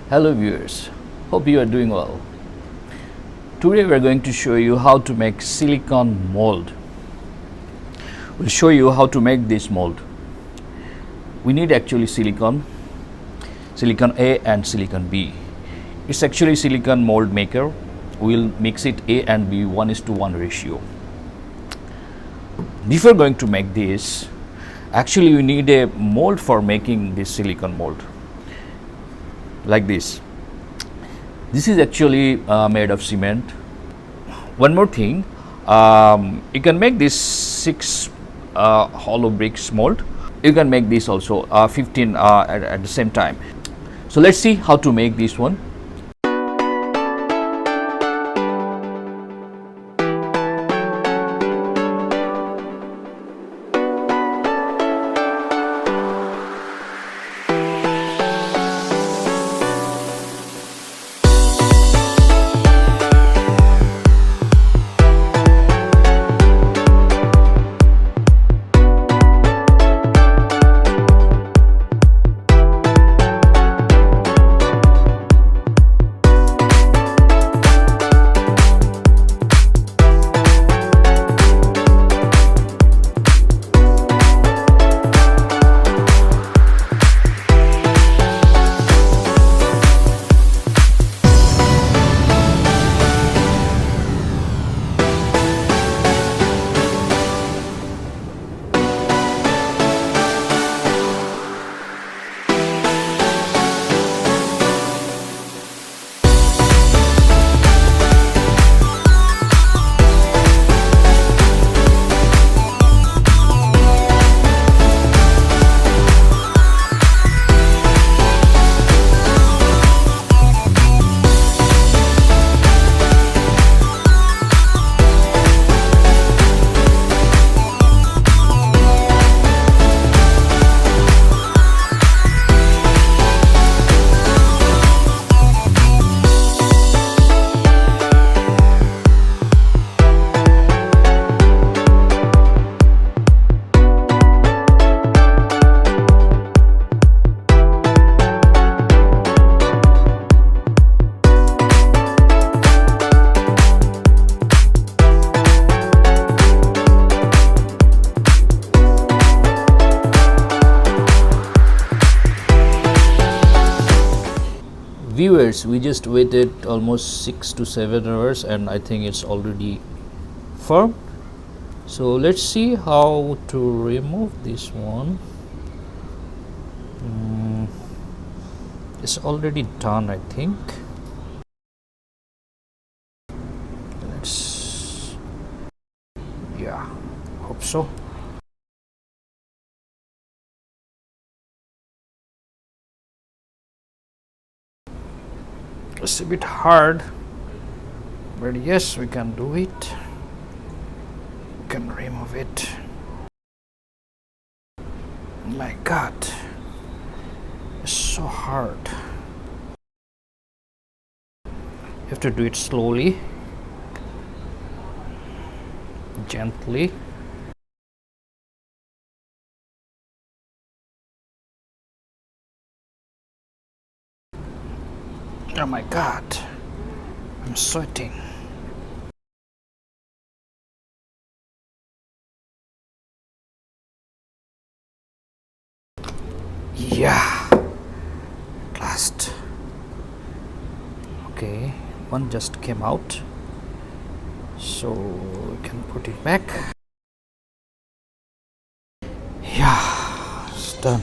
Hello viewers, hope you are doing well. Today we are going to show you how to make silicone mold. We'll show you how to make this mold. We need actually silicone A and silicone B. It's actually silicone mold maker. We'll mix it A and B 1:1 ratio. Before going to make this, actually we need a mold for making this silicone mold. Like this. This is actually made of cement. One more thing, you can make this 6 hollow bricks mold. You can make this also 15 at the same time. So let's see how to make this one. Viewers, we just waited almost 6 to 7 hours and I think it's already firm. So let's see how to remove this one. It's already done, I think. Hope so. It's a bit hard, but yes, we can do it. We can remove it. My God, it's so hard. You have to do it slowly, gently. Oh my God, I'm sweating. Yeah, at last. Okay, one just came out, so we can put it back. Yeah, it's done.